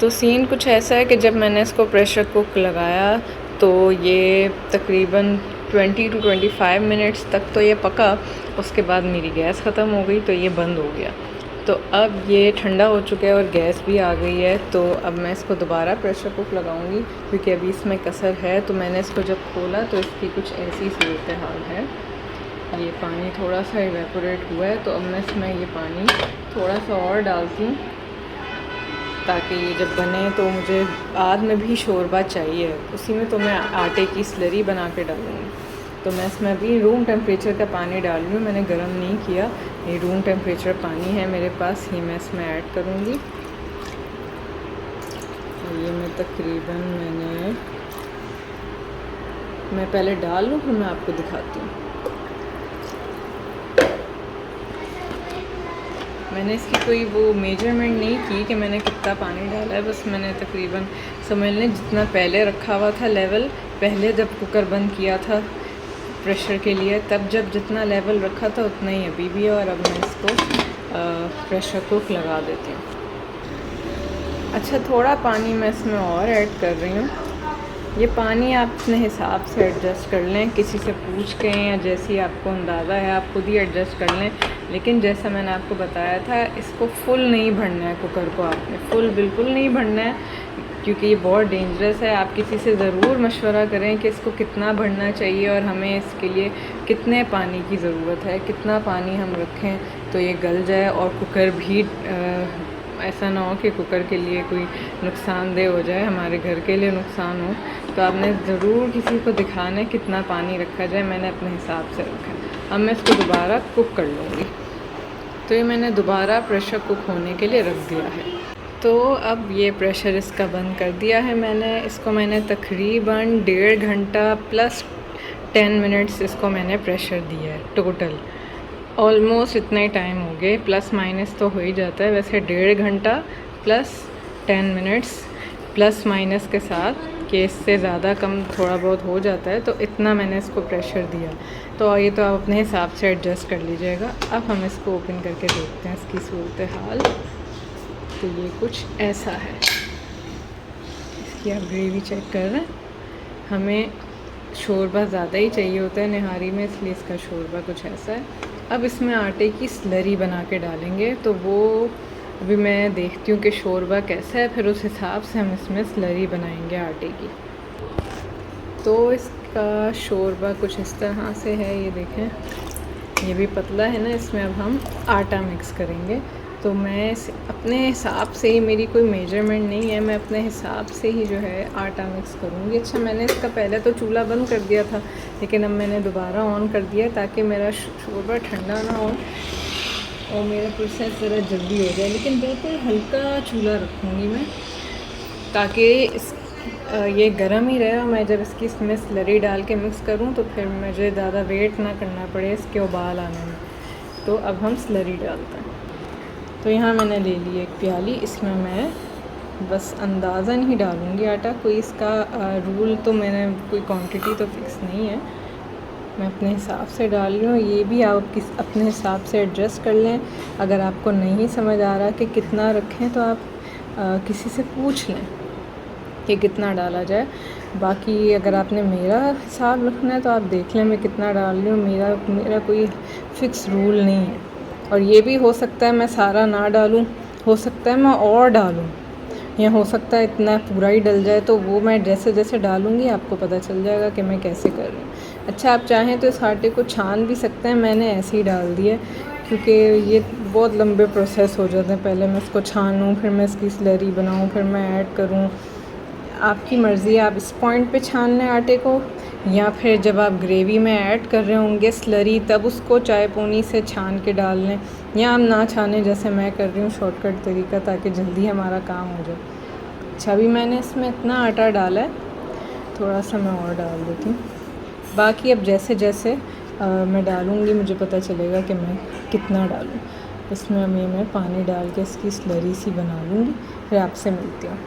तो सीन कुछ ऐसा है कि जब मैंने इसको प्रेशर कुक लगाया तो ये तकरीबन 20 to 25 मिनट्स तक तो ये पका। उसके बाद मेरी गैस ख़त्म हो गई तो ये बंद हो गया। तो अब ये ठंडा हो चुका है और गैस भी आ गई है। तो अब मैं इसको दोबारा प्रेशर कुक लगाऊंगी क्योंकि अभी इसमें कसर है। तो मैंने इसको जब खोला तो इसकी कुछ ऐसी सूरत हाल है। ये पानी थोड़ा सा इवेपोरेट हुआ है, तो अब मैं इसमें ये पानी थोड़ा सा और डालती हूँ ताकि ये जब बने। तो मुझे बाद में भी शोरबा चाहिए, उसी में तो मैं आटे की स्लरी बना के डालूँगी। तो मैं इसमें अभी रूम टेम्परेचर का पानी डाल रही हूँ, मैंने गर्म नहीं किया। ये रूम टेम्परेचर पानी है मेरे पास, ये मैं इसमें ऐड करूँगी। ये मैं तकरीबन मैं पहले डाल लूँ फिर मैं आपको दिखाती हूँ। मैंने इसकी कोई वो मेजरमेंट नहीं की कि मैंने कितना पानी डाला है, बस मैंने तकरीबन समझ लें जितना पहले रखा हुआ था लेवल, पहले जब कुकर बंद किया था प्रेशर के लिए तब जब जितना लेवल रखा था उतना ही अभी भी है। और अब मैं इसको प्रेशर कुक लगा देती हूँ। अच्छा, थोड़ा पानी मैं इसमें और ऐड कर रही हूँ। ये पानी आप अपने हिसाब से एडजस्ट कर लें, किसी से पूछ के या जैसी आपको अंदाज़ा है आप खुद ही एडजस्ट कर लें। लेकिन जैसा मैंने आपको बताया था, इसको फुल नहीं भरना है कुकर को, आपने फुल बिल्कुल नहीं भरना है क्योंकि ये बहुत डेंजरस है। आप किसी से ज़रूर मशवरा करें कि इसको कितना भरना चाहिए और हमें इसके लिए कितने पानी की ज़रूरत है, कितना पानी हम रखें तो ये गल जाए और कुकर भी ऐसा ना हो कि कुकर के लिए कोई नुकसानदेह हो जाए, हमारे घर के लिए नुकसान हो। तो आपने ज़रूर किसी को दिखाना है कितना पानी रखा जाए। मैंने अपने हिसाब से रखा है। अब मैं इसको दोबारा कुक कर लूँगी। तो ये मैंने दोबारा प्रेशर कुक होने के लिए रख दिया है। तो अब ये प्रेशर इसका बंद कर दिया है मैंने तकरीबन 1.5 घंटा प्लस 10 मिनट्स इसको मैंने प्रेशर दिया है टोटल। ऑलमोस्ट इतना ही टाइम हो गए, प्लस माइनस तो हो ही जाता है वैसे। 1.5 घंटा प्लस 10 मिनट्स प्लस माइनस के साथ कि इससे ज़्यादा कम थोड़ा बहुत हो जाता है। तो इतना मैंने इसको प्रेशर दिया। तो ये तो आप अपने हिसाब से एडजस्ट कर लीजिएगा। अब हम इसको ओपन करके देखते हैं इसकी सूरत हाल। तो ये कुछ ऐसा है। इसकी आप ग्रेवी चेक कर रहे हैं। हमें शोरबा ज़्यादा ही चाहिए होता है निहारी में, इसलिए इसका शोरबा कुछ ऐसा है। अब इसमें आटे की स्लरी बना के डालेंगे, तो वो अभी मैं देखती हूँ कि शोरबा कैसा है, फिर उस हिसाब से हम इसमें स्लरी बनाएंगे आटे की। तो इसका शोरबा कुछ इस तरह से है, ये देखें ये भी पतला है ना। इसमें अब हम आटा मिक्स करेंगे। तो मैं अपने हिसाब से ही, मेरी कोई मेजरमेंट नहीं है, मैं अपने हिसाब से ही जो है आटा मिक्स करूँगी। अच्छा, मैंने इसका पहले तो चूल्हा बंद कर दिया था, लेकिन अब मैंने दोबारा ऑन कर दिया ताकि मेरा शोरबा ठंडा ना हो और मेरा प्रोसेस ज़रा जल्दी हो जाए। लेकिन बिल्कुल हल्का चूल्हा रखूँगी मैं ताकि ये गर्म ही रहे और मैं जब इसमें स्लरी डाल के मिक्स करूँ तो फिर मुझे ज़्यादा वेट ना करना पड़े इसके उबाल आने में। तो अब हम स्लरी डालते हैं। तो यहाँ मैंने ले ली एक प्याली, इसमें मैं बस अंदाज़न ही डालूँगी आटा। कोई इसका रूल तो मैंने कोई क्वांटिटी तो फिक्स नहीं है, मैं अपने हिसाब से डाल रही हूँ। ये भी आप अपने हिसाब से एडजस्ट कर लें। अगर आपको नहीं समझ आ रहा कि कितना रखें तो आप किसी से पूछ लें कि कितना डाला जाए। बाकी अगर आपने मेरा हिसाब रखना है तो आप देख लें मैं कितना डाल रही हूँ। मेरा कोई फ़िक्स रूल नहीं है। और ये भी हो सकता है मैं सारा ना डालूं, हो सकता है मैं और डालूं, या हो सकता है इतना पूरा ही डल जाए। तो वो मैं जैसे जैसे डालूंगी आपको पता चल जाएगा कि मैं कैसे कर रही हूँ। अच्छा, आप चाहें तो इस आटे को छान भी सकते हैं, मैंने ऐसे ही डाल दिया क्योंकि ये बहुत लंबे प्रोसेस हो जाते हैं। पहले मैं इसको छानूँ, फिर मैं इसकी स्लरी बनाऊँ, फिर मैं ऐड करूँ। आपकी मर्ज़ी है, आप इस पॉइंट पे छान लें आटे को, या फिर जब आप ग्रेवी में ऐड कर रहे होंगे स्लरी तब उसको चाय पोनी से छान के डाल लें, या आप ना छानें जैसे मैं कर रही हूँ, शॉर्टकट तरीका, ताकि जल्दी हमारा काम हो जाए। अच्छा, अभी मैंने इसमें इतना आटा डाला है, थोड़ा सा मैं और डाल देती हूँ। बाकी अब जैसे जैसे मैं डालूँगी मुझे पता चलेगा कि मैं कितना डालूँ। इसमें मैं पानी डाल के इसकी स्लरी सी बना लूँगी, फिर आपसे मिलती हूँ।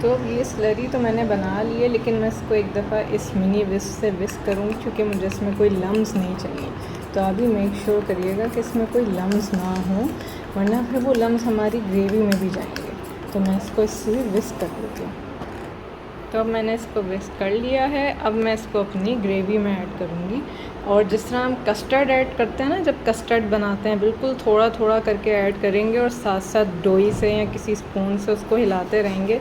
तो ये स्लरी तो मैंने बना ली है, लेकिन मैं इसको एक दफ़ा इस मिनी विस्क से विस्क करूँगी क्योंकि मुझे इसमें कोई लम्स नहीं चाहिए। तो अभी मेक श्योर करिएगा कि इसमें कोई लम्स ना हो, वरना फिर वो लम्स हमारी ग्रेवी में भी जाएंगे। तो मैं इसको इससे विस्क कर लेती हूँ। तो अब मैंने इसको विस्क कर लिया है। अब मैं इसको अपनी ग्रेवी में ऐड करूँगी। और जिस तरह हम कस्टर्ड ऐड करते हैं ना, जब कस्टर्ड बनाते हैं, बिल्कुल थोड़ा थोड़ा करके ऐड करेंगे और साथ साथ डोई से या किसी स्पून से उसको हिलाते रहेंगे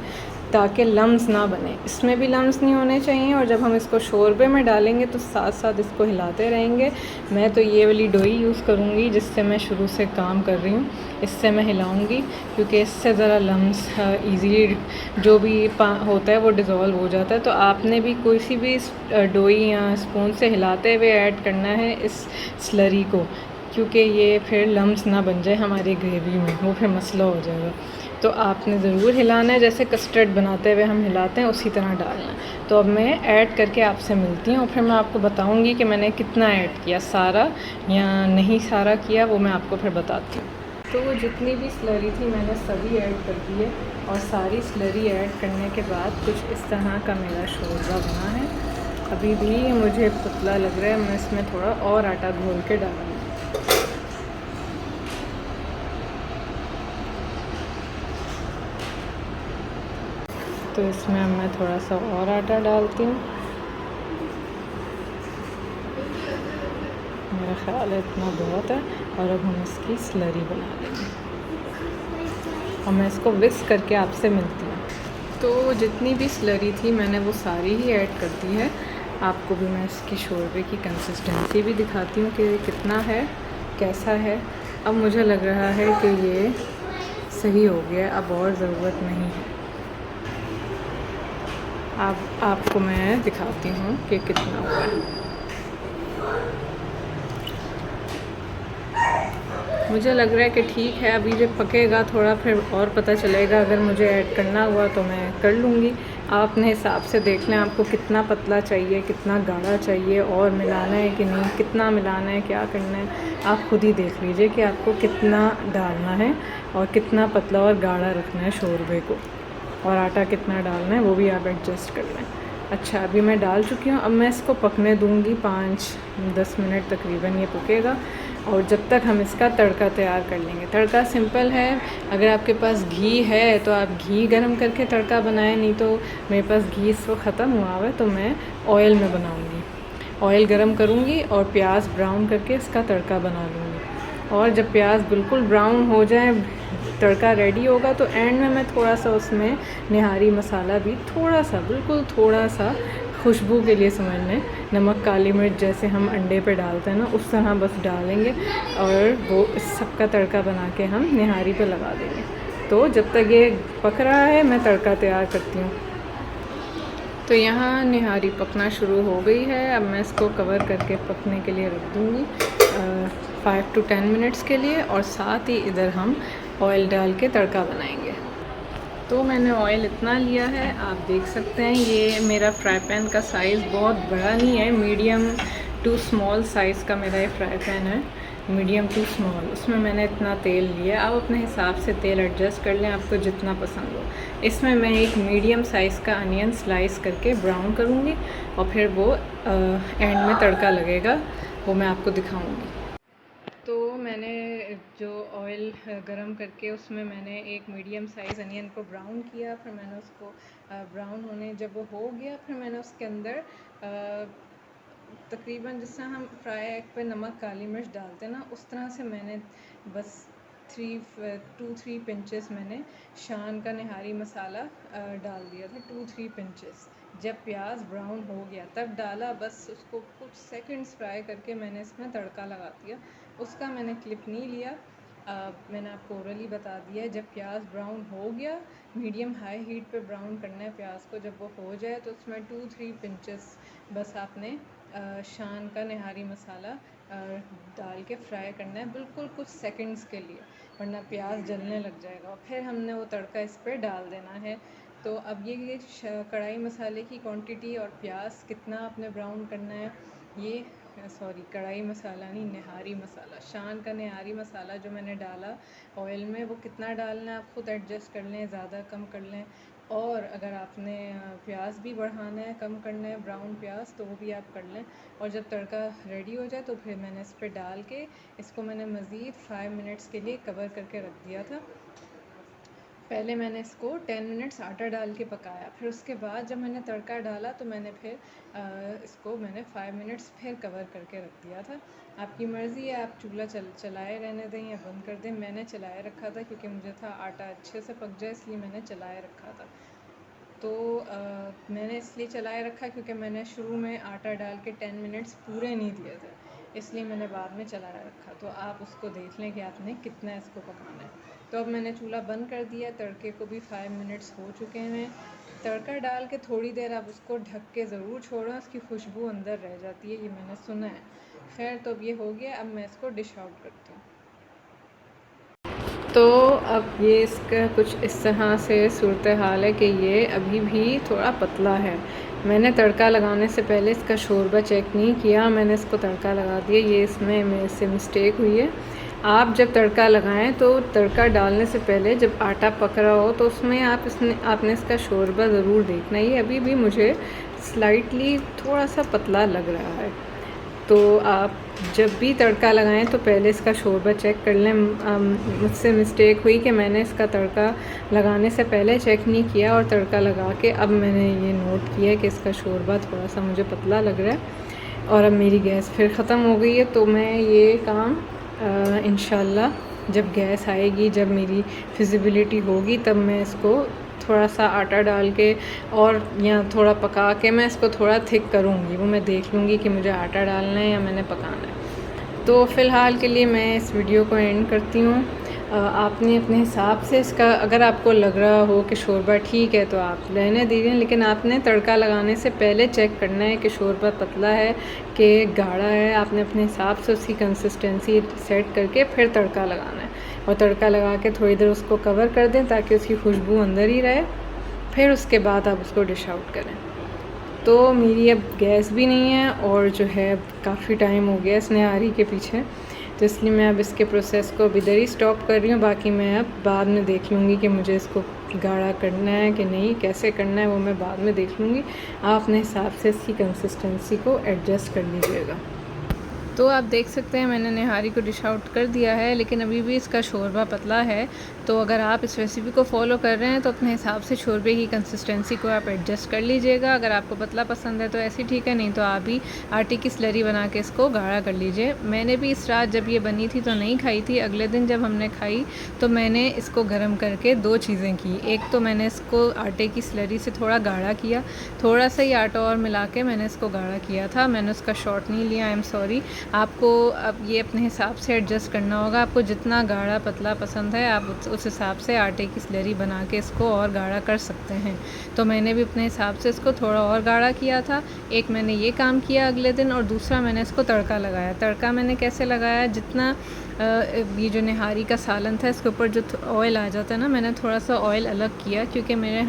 ताकि लम्स ना बने। इसमें भी लम्स नहीं होने चाहिए। और जब हम इसको शोरबे में डालेंगे तो साथ साथ इसको हिलाते रहेंगे। मैं तो ये वाली डोई यूज़ करूँगी जिससे मैं शुरू से काम कर रही हूँ, इससे मैं हिलाऊंगी, क्योंकि इससे ज़रा लम्स ईज़िली जो भी होता है वो डिज़ोल्व हो जाता है। तो आपने भी कोई सी भी डोई या स्पून से हिलाते हुए ऐड करना है इस स्लरी को, क्योंकि ये फिर लम्स ना बन जाए हमारी ग्रेवी में, वो फिर मसला हो जाएगा। तो आपने ज़रूर हिलाना है, जैसे कस्टर्ड बनाते हुए हम हिलाते हैं उसी तरह डालना है। तो अब मैं ऐड करके आपसे मिलती हूँ और फिर मैं आपको बताऊँगी कि मैंने कितना ऐड किया, सारा या नहीं सारा किया, वो मैं आपको फिर बताती हूँ। तो वो जितनी भी स्लरी थी मैंने सभी ऐड कर दी है। और सारी स्लरी ऐड करने के बाद कुछ इस तरह का मेरा शोरबा बना है। अभी भी मुझे पतला लग रहा है, मैं इसमें थोड़ा और आटा घोल के डालूँगी। तो इसमें मैं थोड़ा सा और आटा डालती हूँ। मेरा ख़्याल है इतना बहुत है। और अब हम इसकी स्लरी बना लेंगे और मैं इसको विस्क करके आपसे मिलती हूँ। तो जितनी भी स्लरी थी मैंने वो सारी ही ऐड कर दी है। आपको भी मैं इसकी शोरबे की कंसिस्टेंसी भी दिखाती हूँ कि कितना है, कैसा है। अब मुझे लग रहा है कि ये सही हो गया, अब और ज़रूरत नहीं है। अब आपको मैं दिखाती हूँ कि कितना हुआ है। मुझे लग रहा है कि ठीक है, अभी जब पकेगा थोड़ा फिर और पता चलेगा। अगर मुझे ऐड करना हुआ तो मैं कर लूँगी। आप अपने हिसाब से देख लें आपको कितना पतला चाहिए, कितना गाढ़ा चाहिए, और मिलाना है कि नहीं, कितना मिलाना है, क्या करना है, आप खुद ही देख लीजिए कि आपको कितना डालना है और कितना पतला और गाढ़ा रखना है शोरबे को, और आटा कितना डालना है वो भी आप एडजस्ट कर लें। अच्छा, अभी मैं डाल चुकी हूँ। अब मैं इसको पकने दूँगी 5-10 मिनट तकरीबन ये पकेगा। और जब तक हम इसका तड़का तैयार कर लेंगे। तड़का सिंपल है, अगर आपके पास घी है तो आप घी गरम करके तड़का बनाएं, नहीं तो मेरे पास घी इस वक्त ख़त्म हुआ हुआ है तो मैं ऑयल में बनाऊँगी। ऑयल गरम करूँगी और प्याज ब्राउन करके इसका तड़का बना लूँगी। और जब प्याज बिल्कुल ब्राउन हो जाए, तड़का रेडी होगा, तो एंड में मैं थोड़ा सा उसमें निहारी मसाला भी थोड़ा सा, बिल्कुल थोड़ा सा खुशबू के लिए समझ लें, नमक, काली मिर्च जैसे हम अंडे पे डालते हैं ना, उस तरह बस डालेंगे और वो इस सब का तड़का बना के हम निहारी पे लगा देंगे। तो जब तक ये पक रहा है मैं तड़का तैयार करती हूँ। तो यहाँ निहारी पकना शुरू हो गई है। अब मैं इसको कवर करके पकने के लिए रख दूँगी 5 to 10 मिनट्स के लिए। और साथ ही इधर हम ऑयल डाल के तड़का बनाएंगे। तो मैंने ऑयल इतना लिया है, आप देख सकते हैं। ये मेरा फ्राई पैन का साइज़ बहुत बड़ा नहीं है, मीडियम टू स्मॉल साइज़ का मेरा ये फ्राई पैन है, मीडियम टू स्मॉल। उसमें मैंने इतना तेल लिया। आप अपने हिसाब से तेल एडजस्ट कर लें, आपको जितना पसंद हो। इसमें मैं एक मीडियम साइज़ का अनियन स्लाइस करके ब्राउन करूँगी और फिर वो एंड में तड़का लगेगा, वो मैं आपको दिखाऊँगी। तो मैंने जो ऑयल गरम करके उसमें मैंने एक मीडियम साइज़ अनियन को ब्राउन किया। फिर मैंने उसको ब्राउन होने जब वो हो गया, फिर मैंने उसके अंदर तकरीबन जिस तरह हम फ्राई एग पे नमक, काली मिर्च डालते हैं ना, उस तरह से मैंने बस 2-3 पिंचेस मैंने शान का निहारी मसाला डाल दिया था। 2-3 पिंचेस जब प्याज ब्राउन हो गया तब डाला। बस उसको कुछ सेकंड्स फ्राई करके मैंने इसमें तड़का लगा दिया। उसका मैंने क्लिप नहीं लिया, मैंने आपको ओरली बता दिया। जब प्याज ब्राउन हो गया, मीडियम हाई हीट पे ब्राउन करना है प्याज को। जब वो हो जाए तो उसमें 2-3 पिंचेस बस आपने शान का निहारी मसाला डाल के फ्राई करना है, बिल्कुल कुछ सेकंड्स के लिए, वरना प्याज जलने लग जाएगा। और फिर हमने वो तड़का इस पर डाल देना है। तो अब ये कढ़ाई मसाले की क्वांटिटी और प्याज कितना आपने ब्राउन करना है, ये सॉरी कढ़ाई मसाला नहीं, निहारी मसाला, शान का निहारी मसाला जो मैंने डाला ऑयल में, वो कितना डालना है आप खुद एडजस्ट कर लें, ज़्यादा कम कर लें। और अगर आपने प्याज भी बढ़ाना है, कम करना है ब्राउन प्याज, तो वो भी आप कर लें। और जब तड़का रेडी हो जाए तो फिर मैंने इस पर डाल के इसको मैंने मज़ीद 5 मिनट्स के लिए कवर करके रख दिया था। पहले मैंने इसको 10 मिनट्स आटा डाल के पकाया, फिर उसके बाद जब मैंने तड़का डाला तो मैंने फिर इसको मैंने 5 मिनट्स फिर कवर करके रख दिया था। आपकी मर्ज़ी है, आप चूल्हा चलाए रहने दें या बंद कर दें। मैंने चलाए रखा था क्योंकि मुझे था आटा अच्छे से पक जाए, इसलिए मैंने चलाए रखा था। तो मैंने इसलिए चलाए रखा क्योंकि मैंने शुरू में आटा डाल के 10 मिनट्स पूरे नहीं दिए थे, इसलिए मैंने बाद में चलाया रखा। तो आप उसको देख लें कि आपने कितना इसको पकाना है। तो अब मैंने चूल्हा बंद कर दिया, तड़के को भी 5 मिनट्स हो चुके हैं। तड़का डाल के थोड़ी देर आप उसको ढक के ज़रूर छोड़ें, उसकी खुशबू अंदर रह जाती है, ये मैंने सुना है। खैर, तो अब ये हो गया, अब मैं इसको डिश आउट करती हूँ। तो अब ये इसका कुछ इस तरह से सूरत हाल है कि ये अभी भी थोड़ा पतला है। मैंने तड़का लगाने से पहले इसका शोरबा चेक नहीं किया, मैंने इसको तड़का लगा दिया। ये इसमें मेरे से मिस्टेक हुई है। आप जब तड़का लगाएं तो तड़का डालने से पहले जब आटा पक रहा हो तो उसमें आपने इसका शोरबा ज़रूर देखना। ये अभी भी मुझे स्लाइटली थोड़ा सा पतला लग रहा है। तो आप जब भी तड़का लगाएं तो पहले इसका शोरबा चेक कर लें। मुझसे मिस्टेक हुई कि मैंने इसका तड़का लगाने से पहले चेक नहीं किया और तड़का लगा के अब मैंने ये नोट किया कि इसका शोरबा थोड़ा सा मुझे पतला लग रहा है। और अब मेरी गैस फिर ख़त्म हो गई है, तो मैं ये काम इंशाल्लाह जब गैस आएगी, जब मेरी फिजिबिलिटी होगी, तब मैं इसको थोड़ा सा आटा डाल के और या थोड़ा पका के मैं इसको थोड़ा थिक करूँगी। वो मैं देख लूँगी कि मुझे आटा डालना है या मैंने पकाना है। तो फ़िलहाल के लिए मैं इस वीडियो को एंड करती हूँ। आपने अपने हिसाब से इसका, अगर आपको लग रहा हो कि शोरबा ठीक है तो आप रहने दीजिए, लेकिन आपने तड़का लगाने से पहले चेक करना है कि शोरबा पतला है कि गाढ़ा है। आपने अपने हिसाब से उसकी कंसिस्टेंसी सेट करके फिर तड़का लगाना है, और तड़का लगा के थोड़ी देर उसको कवर कर दें ताकि उसकी खुशबू अंदर ही रहे। फिर उसके बाद आप उसको डिश आउट करें। तो मेरी अब गैस भी नहीं है और जो है काफ़ी टाइम हो गया इस निहारी के पीछे, तो इसलिए मैं अब इसके प्रोसेस को अब इधर ही स्टॉप कर रही हूँ। बाकी मैं अब बाद में देख लूँगी कि मुझे इसको गाढ़ा करना है कि नहीं, कैसे करना है वो मैं बाद में देख लूँगी। आप अपने हिसाब से इसकी कंसिस्टेंसी को एडजस्ट कर लीजिएगा। तो आप देख सकते हैं मैंने निहारी को डिश आउट कर दिया है, लेकिन अभी भी इसका शोरबा पतला है। तो अगर आप इस रेसिपी को फॉलो कर रहे हैं तो अपने हिसाब से शोरबे की कंसिस्टेंसी को आप एडजस्ट कर लीजिएगा। अगर आपको पतला पसंद है तो ऐसे ठीक है, नहीं तो आप भी आटे की स्लरी बना के इसको गाढ़ा कर लीजिए। मैंने भी इस रात जब ये बनी थी तो नहीं खाई थी, अगले दिन जब हमने खाई तो मैंने इसको गर्म करके दो चीज़ें की। एक तो मैंने इसको आटे की स्लरी से थोड़ा गाढ़ा किया, थोड़ा सा ही आटा और मिला के मैंने इसको गाढ़ा किया था। मैंने उसका शॉर्ट नहीं लिया, आई एम सॉरी। आपको अब ये अपने हिसाब से एडजस्ट करना होगा। आपको जितना गाढ़ा पतला पसंद है आप उस हिसाब से आटे की स्लरी बना के इसको और गाढ़ा कर सकते हैं। तो मैंने भी अपने हिसाब से इसको थोड़ा और गाढ़ा किया था। एक मैंने ये काम किया अगले दिन, और दूसरा मैंने इसको तड़का लगाया। तड़का मैंने कैसे लगाया, जितना ये जो निहारी का सालन था इसके ऊपर जो ऑयल आ जाता है ना, मैंने थोड़ा सा ऑयल अलग किया क्योंकि मेरे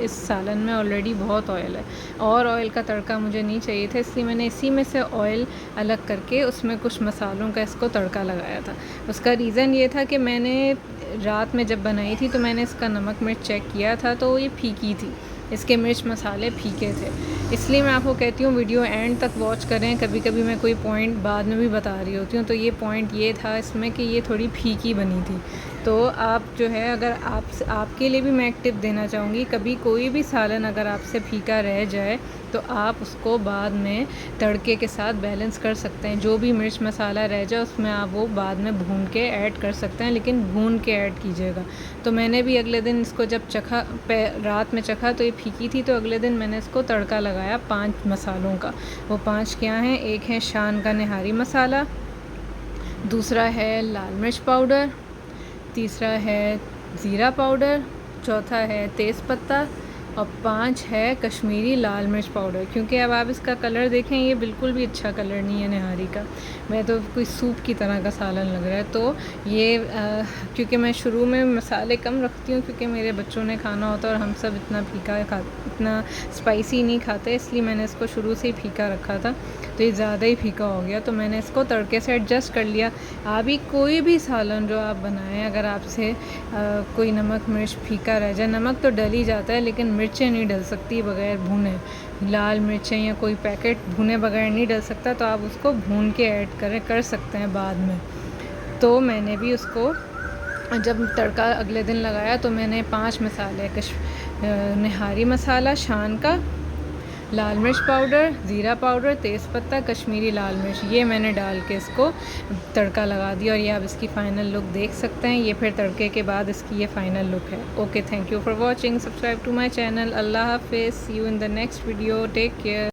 इस सालन में ऑलरेडी बहुत ऑयल है और ऑयल का तड़का मुझे नहीं चाहिए था, इसलिए मैंने इसी में से ऑयल अलग करके उसमें कुछ मसालों का इसको तड़का लगाया था। उसका रीज़न ये था कि मैंने रात में जब बनाई थी तो मैंने इसका नमक मिर्च चेक किया था तो ये फीकी थी, इसके मिर्च मसाले फीके थे। इसलिए मैं आपको कहती हूँ वीडियो एंड तक वॉच करें। कभी कभी मैं कोई पॉइंट बाद में भी बता रही होती हूँ, तो ये पॉइंट ये था इसमें कि ये थोड़ी फीकी बनी थी। तो आप जो है, अगर आपके लिए भी मैं एक टिप देना चाहूँगी, कभी कोई भी सालन अगर आपसे फीका रह जाए तो आप उसको बाद में तड़के के साथ बैलेंस कर सकते हैं। जो भी मिर्च मसाला रह जाए उसमें आप वो बाद में भून के ऐड कर सकते हैं, लेकिन भून के ऐड कीजिएगा। तो मैंने भी अगले दिन इसको जब चखा, रात में चखा तो ये फीकी थी, तो अगले दिन मैंने इसको तड़का लगाया 5 मसालों का। वो 5 क्या हैं, एक है शान का निहारी मसाला, दूसरा है लाल मिर्च पाउडर, तीसरा है ज़ीरा पाउडर, चौथा है तेज़पत्ता, और 5 है कश्मीरी लाल मिर्च पाउडर। क्योंकि अब आप इसका कलर देखें, ये बिल्कुल भी अच्छा कलर नहीं है निहारी का, मैं तो कोई सूप की तरह का सालन लग रहा है। तो ये क्योंकि मैं शुरू में मसाले कम रखती हूँ क्योंकि मेरे बच्चों ने खाना होता है और हम सब इतना इतना स्पाइसी नहीं खाते, इसलिए मैंने इसको शुरू से ही फीका रखा था। तो ये ज़्यादा ही फीका हो गया, तो मैंने इसको तड़के से एडजस्ट कर लिया। आप भी कोई भी सालन जो आप बनाएं, अगर आपसे कोई नमक मिर्च फीका रह जाए, नमक तो डल ही जाता है लेकिन मिर्चें नहीं डल सकती बग़ैर भुने, लाल मिर्चें या कोई पैकेट भुने बगैर नहीं डल सकता, तो आप उसको भून के ऐड कर सकते हैं बाद में। तो मैंने भी उसको जब तड़का अगले दिन लगाया तो मैंने 5 मसाले निहारी मसाला, शान का, लाल मिर्च पाउडर, ज़ीरा पाउडर, तेज़पत्ता, कश्मीरी लाल मिर्च, ये मैंने डाल के इसको तड़का लगा दिया। और ये आप इसकी फ़ाइनल लुक देख सकते हैं। ये फिर तड़के के बाद इसकी ये फ़ाइनल लुक है। Okay, thank you for watching, subscribe to my channel. अल्लाह हाफिज़, see you in the next video, take care.